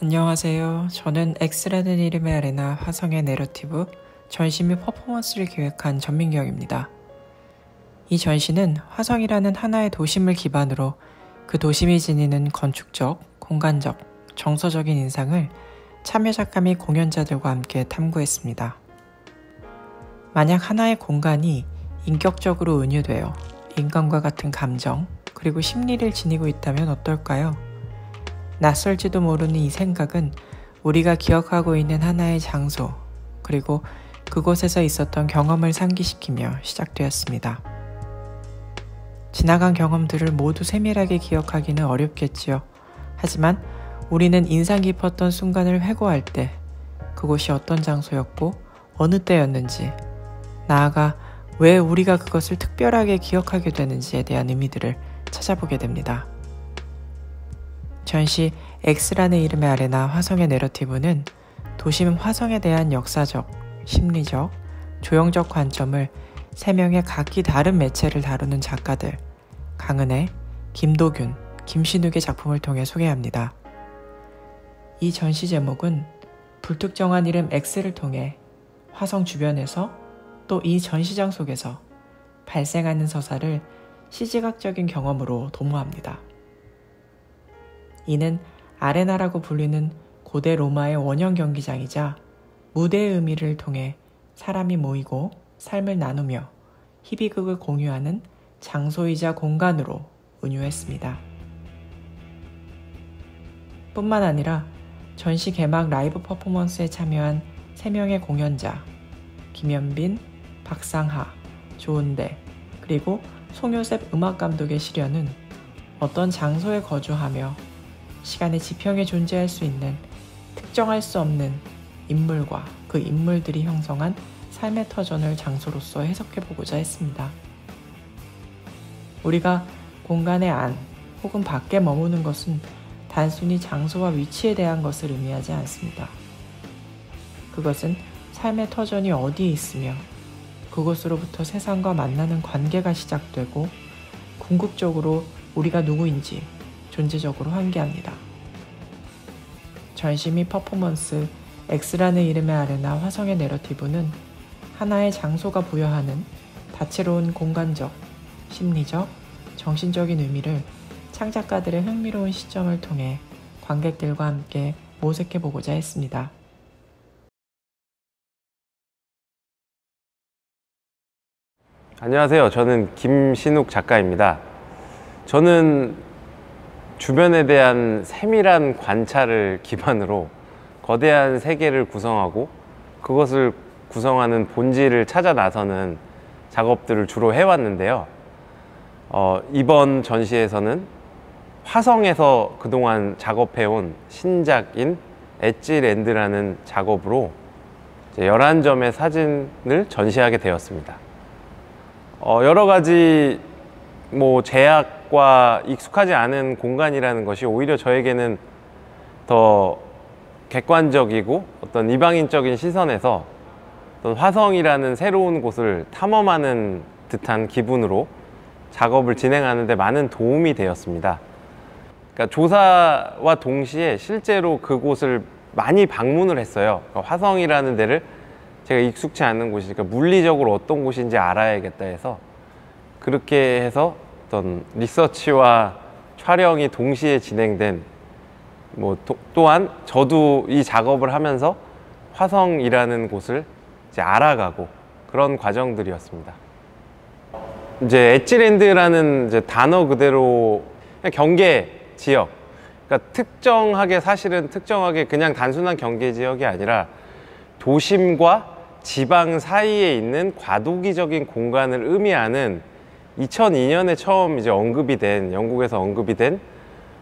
안녕하세요. 저는 X라는 이름의 아레나 화성의 내러티브 전시 및 퍼포먼스를 기획한 전민경입니다. 이 전시는 화성이라는 하나의 도심을 기반으로 그 도심이 지니는 건축적, 공간적, 정서적인 인상을 참여 작가 및 공연자들과 함께 탐구했습니다. 만약 하나의 공간이 인격적으로 은유되어 인간과 같은 감정, 그리고 심리를 지니고 있다면 어떨까요? 낯설지도 모르는 이 생각은 우리가 기억하고 있는 하나의 장소, 그리고 그곳에서 있었던 경험을 상기시키며 시작되었습니다. 지나간 경험들을 모두 세밀하게 기억하기는 어렵겠지요. 하지만 우리는 인상 깊었던 순간을 회고할 때 그곳이 어떤 장소였고 어느 때였는지, 나아가 왜 우리가 그것을 특별하게 기억하게 되는지에 대한 의미들을 찾아보게 됩니다. 전시 X라는 이름의 아레나 화성의 내러티브는 도심 화성에 대한 역사적, 심리적, 조형적 관점을 3명의 각기 다른 매체를 다루는 작가들 강은혜, 김도균, 김신욱의 작품을 통해 소개합니다. 이 전시 제목은 불특정한 이름 X를 통해 화성 주변에서 또 이 전시장 속에서 발생하는 서사를 시지각적인 경험으로 도모합니다. 이는 아레나라고 불리는 고대 로마의 원형 경기장이자 무대의 의미를 통해 사람이 모이고 삶을 나누며 희비극을 공유하는 장소이자 공간으로 은유했습니다. 뿐만 아니라 전시 개막 라이브 퍼포먼스에 참여한 3명의 공연자 김현빈, 박상하, 조은대, 그리고 송요셉 음악감독의 시련은 어떤 장소에 거주하며 시간의 지평에 존재할 수 있는 특정할 수 없는 인물과 그 인물들이 형성한 삶의 터전을 장소로서 해석해보고자 했습니다. 우리가 공간의 안 혹은 밖에 머무는 것은 단순히 장소와 위치에 대한 것을 의미하지 않습니다. 그것은 삶의 터전이 어디에 있으며 그곳으로부터 세상과 만나는 관계가 시작되고 궁극적으로 우리가 누구인지 존재적으로 환기합니다. 전시 및 퍼포먼스 X라는 이름의 아레나 화성의 내러티브는 하나의 장소가 부여하는 다채로운 공간적, 심리적, 정신적인 의미를 창작가들의 흥미로운 시점을 통해 관객들과 함께 모색해보고자 했습니다. 안녕하세요. 저는 김신욱 작가입니다. 저는 주변에 대한 세밀한 관찰을 기반으로 거대한 세계를 구성하고 그것을 구성하는 본질을 찾아 나서는 작업들을 주로 해왔는데요. 이번 전시에서는 화성에서 그동안 작업해온 신작인 엣지랜드라는 작업으로 11점의 사진을 전시하게 되었습니다. 여러 가지 제약과 익숙하지 않은 공간이라는 것이 오히려 저에게는 더 객관적이고 어떤 이방인적인 시선에서 어떤 화성이라는 새로운 곳을 탐험하는 듯한 기분으로 작업을 진행하는 데 많은 도움이 되었습니다. 그러니까 조사와 동시에 실제로 그곳을 많이 방문을 했어요. 그러니까 화성이라는 데를 제가 익숙치 않은 곳이니까 물리적으로 어떤 곳인지 알아야겠다 해서 그렇게 해서 어떤 리서치와 촬영이 동시에 진행된 또한 저도 이 작업을 하면서 화성이라는 곳을 이제 알아가고 그런 과정들이었습니다. 이제 엣지랜드라는 이제 단어 그대로 그냥 경계 지역, 그러니까 특정하게 그냥 단순한 경계 지역이 아니라 도심과 지방 사이에 있는 과도기적인 공간을 의미하는 2002년에 처음 이제 영국에서 언급이 된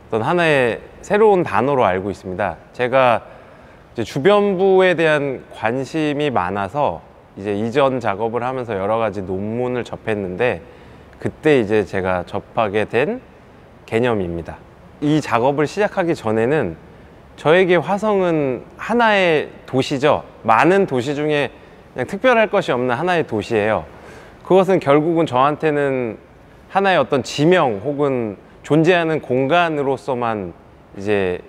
어떤 하나의 새로운 단어로 알고 있습니다. 제가 이제 주변부에 대한 관심이 많아서 이제 이전 작업을 하면서 여러 가지 논문을 접했는데 그때 이제 제가 접하게 된 개념입니다. 이 작업을 시작하기 전에는 저에게 화성은 하나의 도시죠. 많은 도시 중에 그냥 특별할 것이 없는 하나의 도시예요. 그것은 결국은 저한테는 하나의 어떤 지명 혹은 존재하는 공간으로서만 이제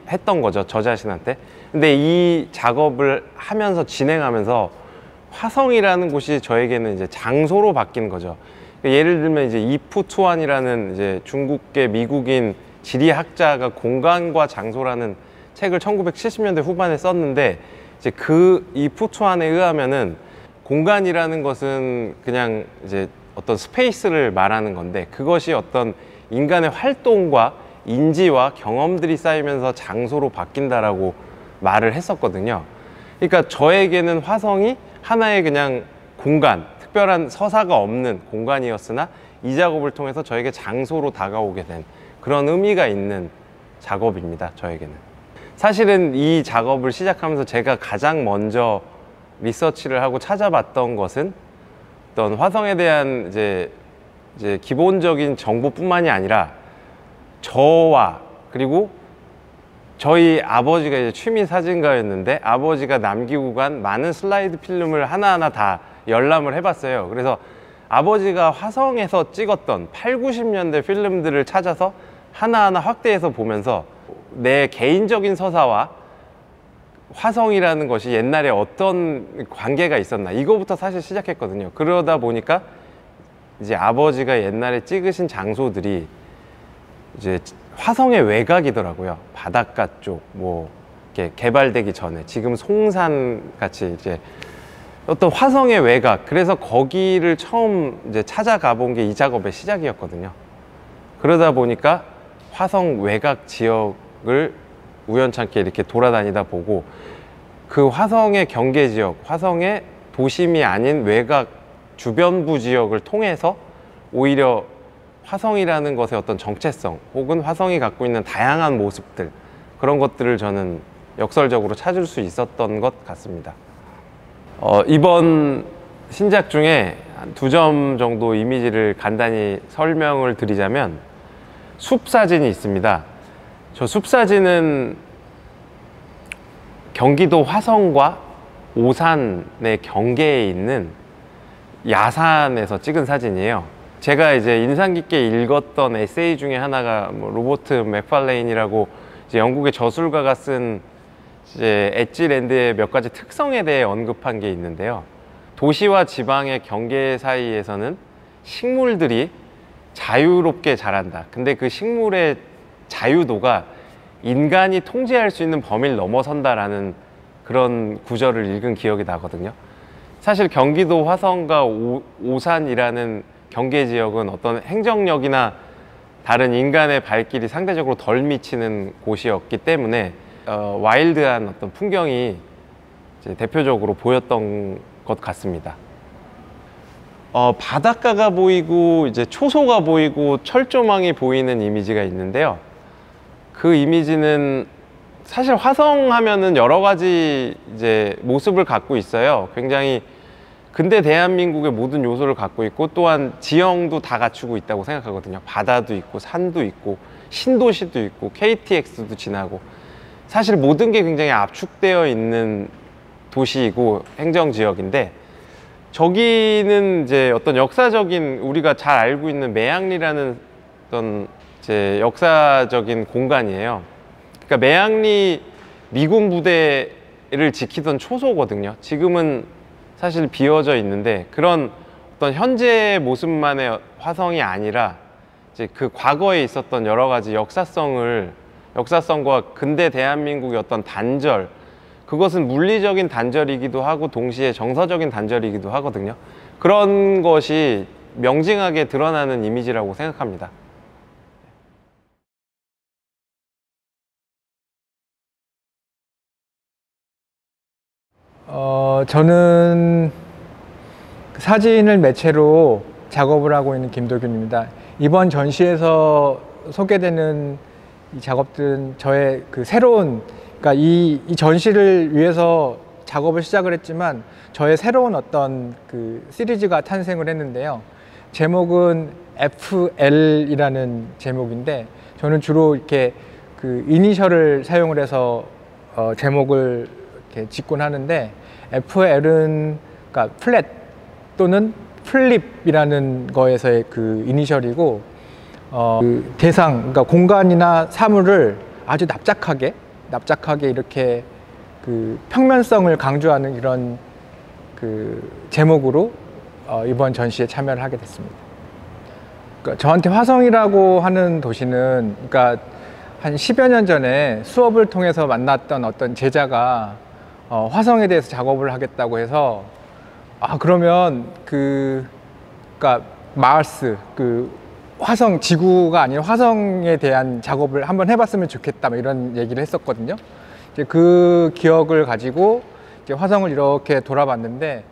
했던 거죠, 저 자신한테. 근데 이 작업을 하면서 진행하면서 화성이라는 곳이 저에게는 이제 장소로 바뀐 거죠. 예를 들면 이제 이프 투안이라는 이제 중국계 미국인 지리학자가 공간과 장소라는 책을 1970년대 후반에 썼는데, 이제 그 이프 투안에 의하면은 공간이라는 것은 그냥 이제 어떤 스페이스를 말하는 건데, 그것이 어떤 인간의 활동과 인지와 경험들이 쌓이면서 장소로 바뀐다라고 말을 했었거든요. 그러니까 저에게는 화성이 하나의 그냥 공간, 특별한 서사가 없는 공간이었으나 이 작업을 통해서 저에게 장소로 다가오게 된 그런 의미가 있는 작업입니다, 저에게는. 사실은 이 작업을 시작하면서 제가 가장 먼저 리서치를 하고 찾아봤던 것은 어떤 화성에 대한 이제 기본적인 정보뿐만이 아니라 저와, 그리고 저희 아버지가 이제 취미 사진가였는데 아버지가 남기고 간 많은 슬라이드 필름을 하나하나 다 열람을 해봤어요. 그래서 아버지가 화성에서 찍었던 8, 90년대 필름들을 찾아서 하나하나 확대해서 보면서 내 개인적인 서사와 화성이라는 것이 옛날에 어떤 관계가 있었나, 이거부터 사실 시작했거든요. 그러다 보니까 이제 아버지가 옛날에 찍으신 장소들이 이제 화성의 외곽이더라고요. 바닷가 쪽, 뭐 이렇게 개발되기 전에, 지금 송산 같이 이제 어떤 화성의 외곽, 그래서 거기를 처음 이제 찾아가 본 게 이 작업의 시작이었거든요. 그러다 보니까 화성 외곽 지역을 우연찮게 이렇게 돌아다니다 보고, 그 화성의 경계 지역, 화성의 도심이 아닌 외곽 주변부 지역을 통해서 오히려 화성이라는 것의 어떤 정체성, 혹은 화성이 갖고 있는 다양한 모습들, 그런 것들을 저는 역설적으로 찾을 수 있었던 것 같습니다. 이번 신작 중에 한 2점 정도 이미지를 간단히 설명을 드리자면, 숲 사진이 있습니다. 저 숲 사진은 경기도 화성과 오산의 경계에 있는 야산에서 찍은 사진이에요. 제가 이제 인상 깊게 읽었던 에세이 중에 하나가 뭐 로버트 맥팔레인이라고 이제 영국의 저술가가 쓴 이제 엣지랜드의 몇 가지 특성에 대해 언급한 게 있는데요. 도시와 지방의 경계 사이에서는 식물들이 자유롭게 자란다. 근데 그 식물의 자유도가 인간이 통제할 수 있는 범위를 넘어선다라는 그런 구절을 읽은 기억이 나거든요. 사실 경기도 화성과 오산이라는 경계 지역은 어떤 행정력이나 다른 인간의 발길이 상대적으로 덜 미치는 곳이었기 때문에 와일드한 어떤 풍경이 이제 대표적으로 보였던 것 같습니다. 바닷가가 보이고 이제 초소가 보이고 철조망이 보이는 이미지가 있는데요. 그 이미지는 사실 화성 하면은 여러 가지 이제 모습을 갖고 있어요. 굉장히 근대 대한민국의 모든 요소를 갖고 있고, 또한 지형도 다 갖추고 있다고 생각하거든요. 바다도 있고 산도 있고 신도시도 있고 KTX도 지나고, 사실 모든 게 굉장히 압축되어 있는 도시이고 행정지역인데, 저기는 이제 어떤 역사적인, 우리가 잘 알고 있는 매양리라는 어떤 이제 역사적인 공간이에요. 그러니까 매양리 미군 부대를 지키던 초소거든요. 지금은 사실 비어져 있는데, 그런 어떤 현재의 모습만의 화성이 아니라 이제 그 과거에 있었던 여러 가지 역사성과 근대 대한민국의 어떤 단절, 그것은 물리적인 단절이기도 하고 동시에 정서적인 단절이기도 하거든요. 그런 것이 명징하게 드러나는 이미지라고 생각합니다. 저는 사진을 매체로 작업을 하고 있는 김도균입니다. 이번 전시에서 소개되는 이 작업들은 저의 그 새로운, 그러니까 이 전시를 위해서 작업을 시작을 했지만 저의 새로운 어떤 그 시리즈가 탄생을 했는데요. 제목은 FL이라는 제목인데, 저는 주로 이렇게 그 이니셜을 사용을 해서 제목을 이렇게 짓곤 하는데, FL은 그러니까 플랫 또는 플립이라는 거에서의 그 이니셜이고, 그 대상, 그러니까 공간이나 사물을 아주 납작하게 납작하게 이렇게 그 평면성을 강조하는 이런 그 제목으로 이번 전시에 참여를 하게 됐습니다. 그러니까 저한테 화성이라고 하는 도시는, 그러니까 한 10여 년 전에 수업을 통해서 만났던 어떤 제자가 화성에 대해서 작업을 하겠다고 해서, 그러면 그러니까 마르스, 그 화성, 지구가 아닌 화성에 대한 작업을 한번 해봤으면 좋겠다, 뭐 이런 얘기를 했었거든요. 이제 그 기억을 가지고 이제 화성을 이렇게 돌아봤는데,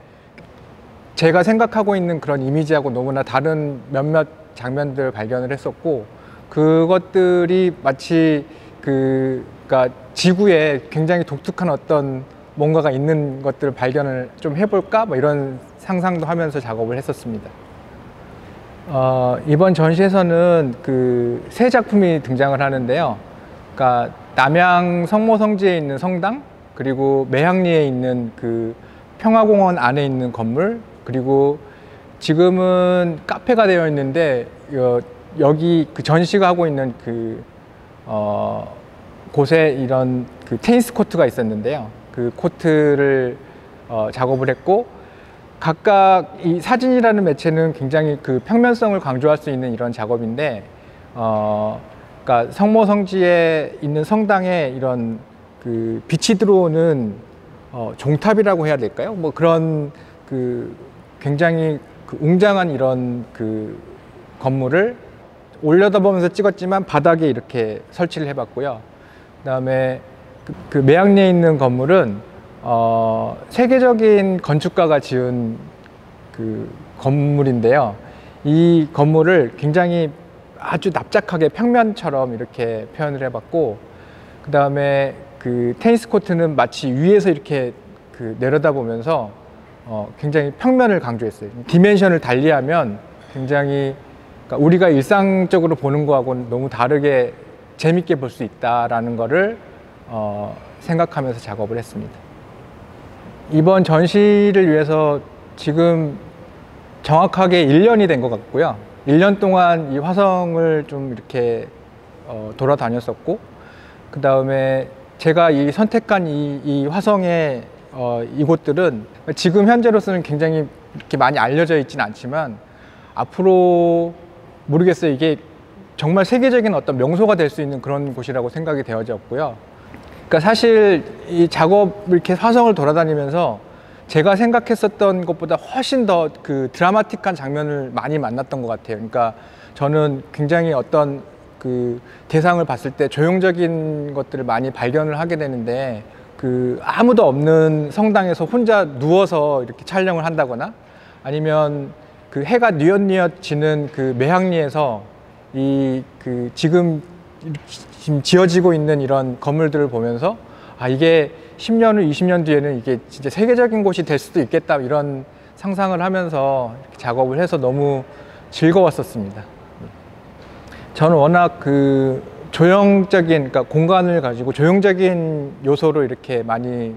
제가 생각하고 있는 그런 이미지하고 너무나 다른 몇몇 장면들을 발견을 했었고, 그것들이 마치 그러니까 지구에 굉장히 독특한 어떤 뭔가가 있는 것들을 발견을 좀 해볼까, 뭐 이런 상상도 하면서 작업을 했었습니다. 이번 전시에서는 그 세 작품이 등장을 하는데요. 그러니까 남양 성모성지에 있는 성당, 그리고 매향리에 있는 그 평화공원 안에 있는 건물, 그리고 지금은 카페가 되어 있는데 여기 그 전시가 하고 있는 그 곳에 이런 그 테니스 코트가 있었는데요. 그 코트를 작업을 했고, 각각 이 사진이라는 매체는 굉장히 그 평면성을 강조할 수 있는 이런 작업인데, 그러니까 성모성지에 있는 성당에 이런 그 빛이 들어오는 종탑이라고 해야 될까요? 뭐 그런 그 굉장히 그 웅장한 이런 그 건물을 올려다보면서 찍었지만 바닥에 이렇게 설치를 해봤고요. 그다음에 그 매향리에 있는 건물은 세계적인 건축가가 지은 그 건물인데요. 이 건물을 굉장히 아주 납작하게 평면처럼 이렇게 표현을 해봤고, 그 다음에 그 테니스 코트는 마치 위에서 이렇게 그 내려다보면서 굉장히 평면을 강조했어요. 디멘션을 달리하면 굉장히, 그러니까 우리가 일상적으로 보는 거하고는 너무 다르게 재밌게 볼 수 있다라는 거를 생각하면서 작업을 했습니다. 이번 전시를 위해서 지금 정확하게 1년이 된 것 같고요. 1년 동안 이 화성을 좀 이렇게 돌아다녔었고, 그 다음에 제가 이 선택한 이 화성의 이곳들은 지금 현재로서는 굉장히 이렇게 많이 알려져 있지는 않지만, 앞으로 모르겠어요. 이게 정말 세계적인 어떤 명소가 될 수 있는 그런 곳이라고 생각이 되어졌고요. 그러니까 사실 이 작업 이렇게 화성을 돌아다니면서 제가 생각했었던 것보다 훨씬 더 그 드라마틱한 장면을 많이 만났던 것 같아요. 그러니까 저는 굉장히 어떤 그 대상을 봤을 때 조형적인 것들을 많이 발견을 하게 되는데, 그 아무도 없는 성당에서 혼자 누워서 이렇게 촬영을 한다거나, 아니면 그 해가 뉘엿뉘엿 지는 그 매향리에서 이 그 지금 지어지고 있는 이런 건물들을 보면서, 이게 10년 후, 20년 뒤에는 이게 진짜 세계적인 곳이 될 수도 있겠다, 이런 상상을 하면서 이렇게 작업을 해서 너무 즐거웠었습니다. 저는 워낙 그 조형적인, 그러니까 공간을 가지고 조형적인 요소로 이렇게 많이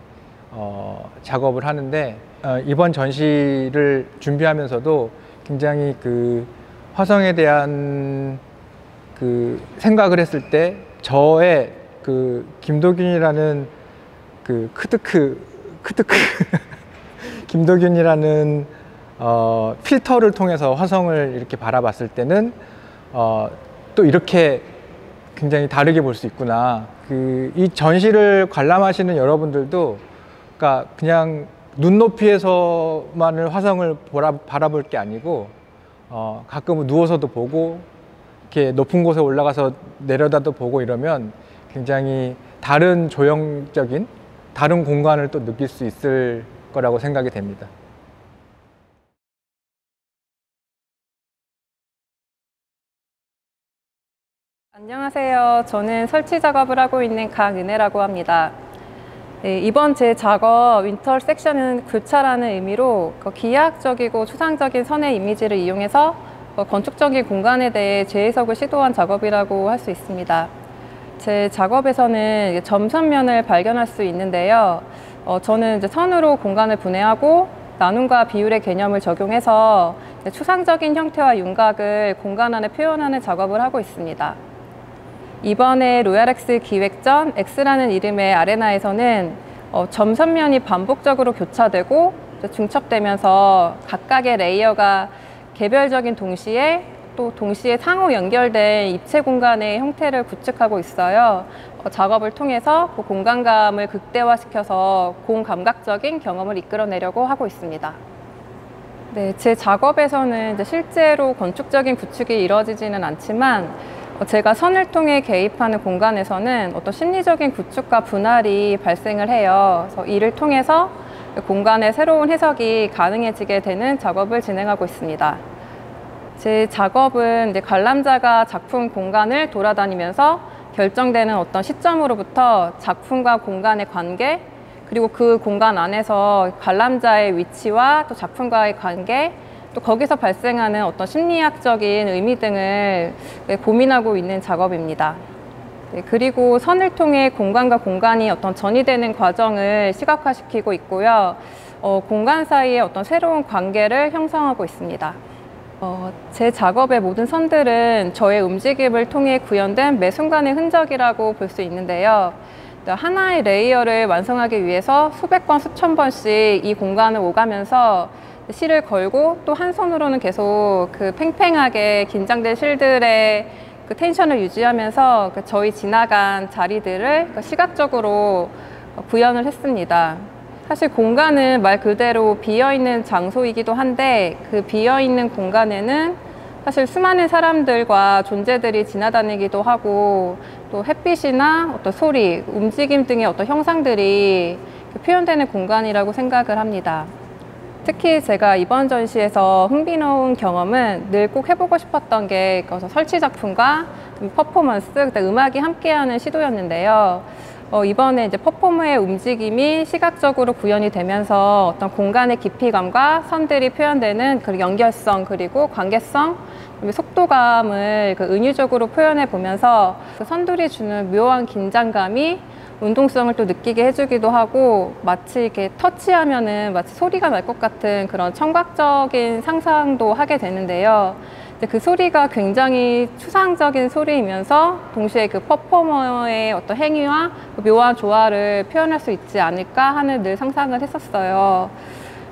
작업을 하는데, 이번 전시를 준비하면서도 굉장히 그 화성에 대한 그 생각을 했을 때 저의 그 김도균이라는 그 크드크 김도균이라는 필터를 통해서 화성을 이렇게 바라봤을 때는 또 이렇게 굉장히 다르게 볼 수 있구나. 이 전시를 관람하시는 여러분들도, 그러니까 그냥 눈높이에서만을 화성을 바라볼 게 아니고, 가끔은 누워서도 보고, 이렇게 높은 곳에 올라가서 내려다도 보고 이러면 굉장히 다른 조형적인 다른 공간을 또 느낄 수 있을 거라고 생각이 됩니다. 안녕하세요. 저는 설치 작업을 하고 있는 강은혜라고 합니다. 네, 이번 제 작업 윈터 섹션은 교차라는 의미로 기하학적이고 추상적인 선의 이미지를 이용해서 건축적인 공간에 대해 재해석을 시도한 작업이라고 할 수 있습니다. 제 작업에서는 점선면을 발견할 수 있는데요. 저는 이제 선으로 공간을 분해하고 나눔과 비율의 개념을 적용해서 추상적인 형태와 윤곽을 공간 안에 표현하는 작업을 하고 있습니다. 이번에 로얄엑스 기획전 X라는 이름의 아레나에서는 점선면이 반복적으로 교차되고 중첩되면서 각각의 레이어가 개별적인 동시에 또 동시에 상호 연결된 입체 공간의 형태를 구축하고 있어요. 작업을 통해서 그 공간감을 극대화시켜서 공감각적인 경험을 이끌어내려고 하고 있습니다. 네, 제 작업에서는 이제 실제로 건축적인 구축이 이루어지지는 않지만 제가 선을 통해 개입하는 공간에서는 어떤 심리적인 구축과 분할이 발생을 해요. 그래서 이를 통해서 공간의 새로운 해석이 가능해지게 되는 작업을 진행하고 있습니다. 제 작업은 이제 관람자가 작품 공간을 돌아다니면서 결정되는 어떤 시점으로부터 작품과 공간의 관계, 그리고 그 공간 안에서 관람자의 위치와 또 작품과의 관계, 또 거기서 발생하는 어떤 심리학적인 의미 등을 고민하고 있는 작업입니다. 네, 그리고 선을 통해 공간과 공간이 어떤 전이되는 과정을 시각화시키고 있고요. 공간 사이에 어떤 새로운 관계를 형성하고 있습니다. 제 작업의 모든 선들은 저의 움직임을 통해 구현된 매 순간의 흔적이라고 볼 수 있는데요. 하나의 레이어를 완성하기 위해서 수백 번, 수천 번씩 이 공간을 오가면서 실을 걸고 또 한 손으로는 계속 그 팽팽하게 긴장된 실들의 그 텐션을 유지하면서 저희 지나간 자리들을 시각적으로 구현을 했습니다. 사실 공간은 말 그대로 비어있는 장소이기도 한데 그 비어있는 공간에는 사실 수많은 사람들과 존재들이 지나다니기도 하고 또 햇빛이나 어떤 소리, 움직임 등의 어떤 형상들이 표현되는 공간이라고 생각을 합니다. 특히 제가 이번 전시에서 흥미로운 경험은 늘 꼭 해보고 싶었던 게 설치 작품과 퍼포먼스, 음악이 함께하는 시도였는데요. 이번에 이제 퍼포머의 움직임이 시각적으로 구현이 되면서 어떤 공간의 깊이감과 선들이 표현되는 그 연결성 그리고 관계성, 속도감을 은유적으로 표현해 보면서 그 선들이 주는 묘한 긴장감이 운동성을 또 느끼게 해주기도 하고 마치 이렇게 터치하면은 마치 소리가 날 것 같은 그런 청각적인 상상도 하게 되는데요. 그 소리가 굉장히 추상적인 소리이면서 동시에 그 퍼포머의 어떤 행위와 묘한 조화를 표현할 수 있지 않을까 하는 늘 상상을 했었어요.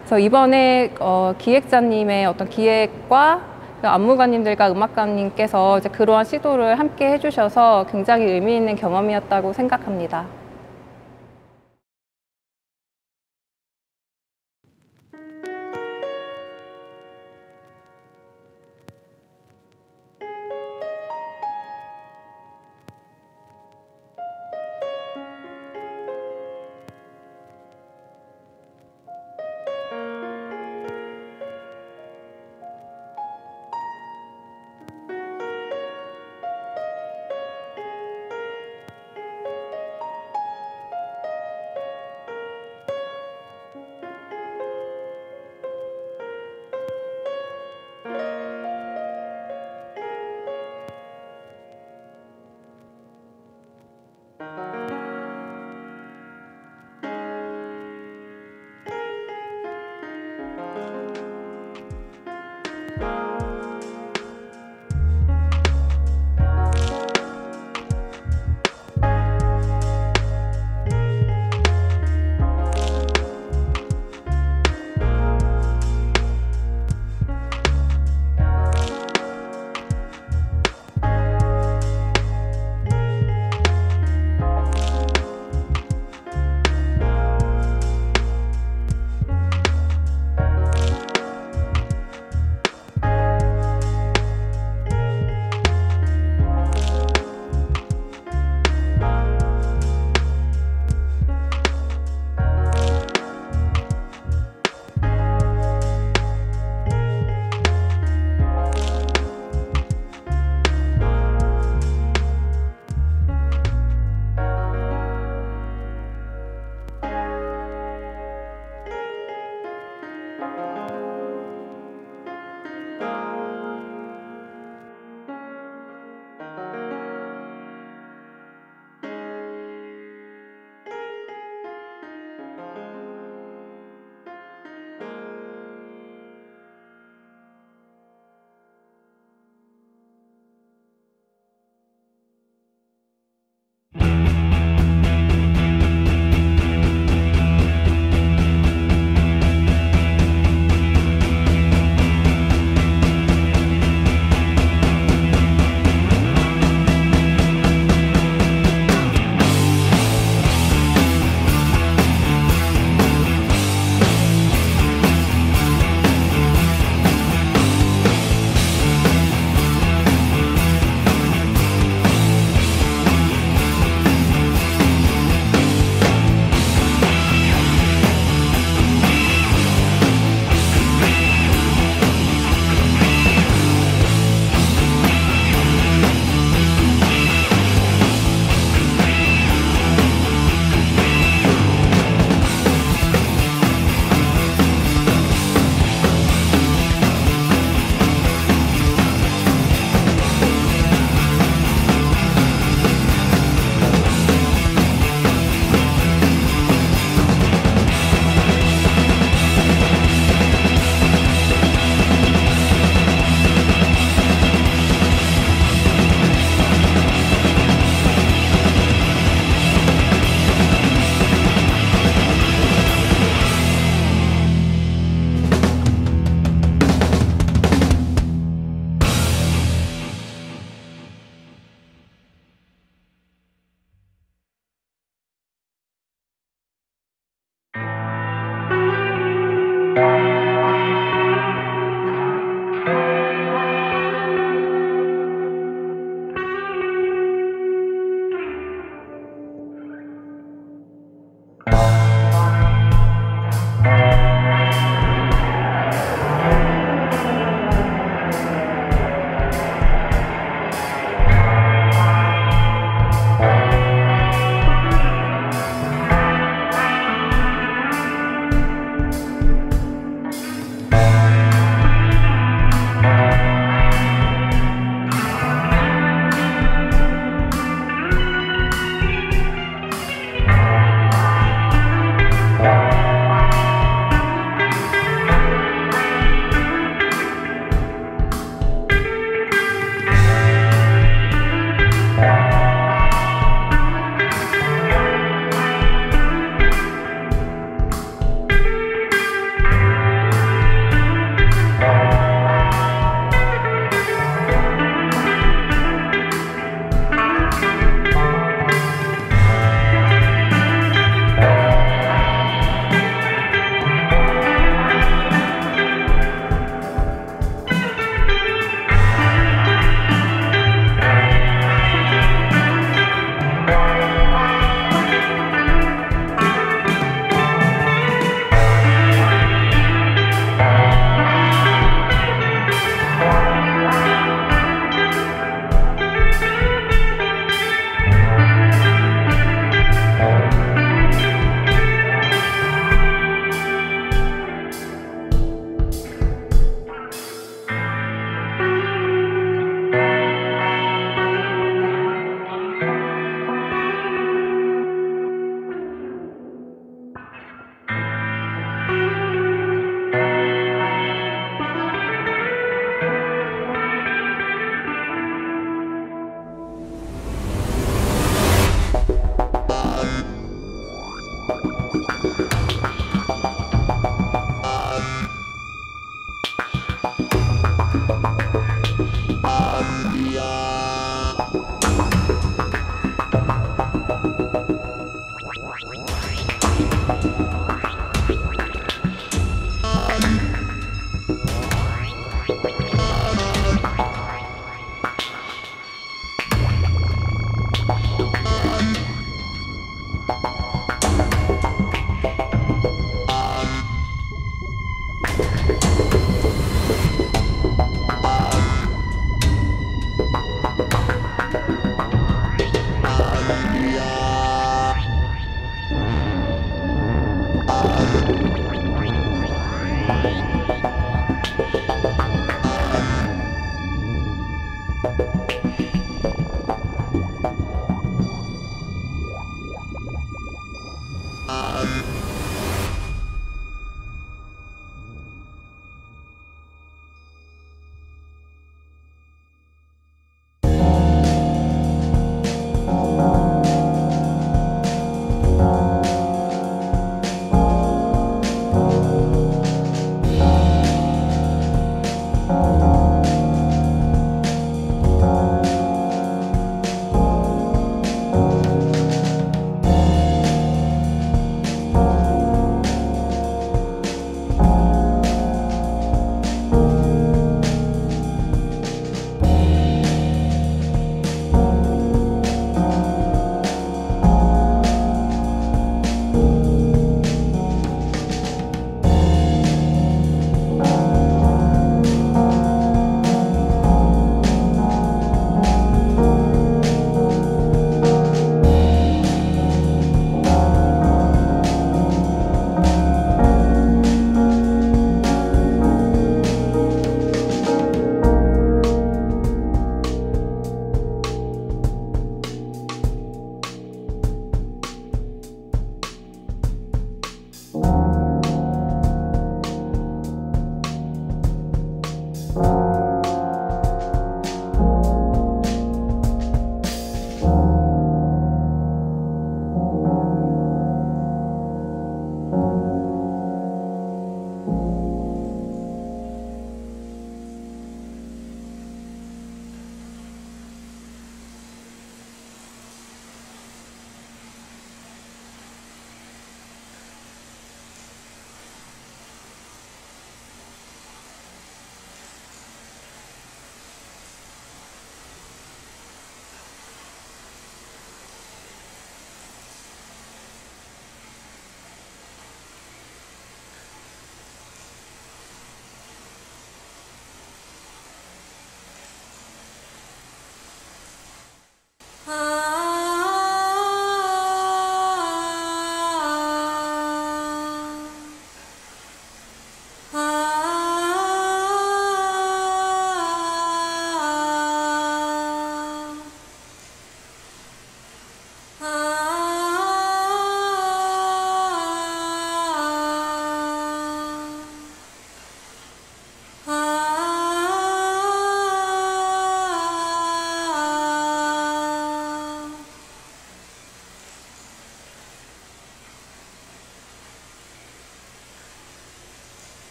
그래서 이번에 기획자님의 어떤 기획과 안무가님들과 음악가님께서 이제 그러한 시도를 함께 해주셔서 굉장히 의미 있는 경험이었다고 생각합니다.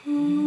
음.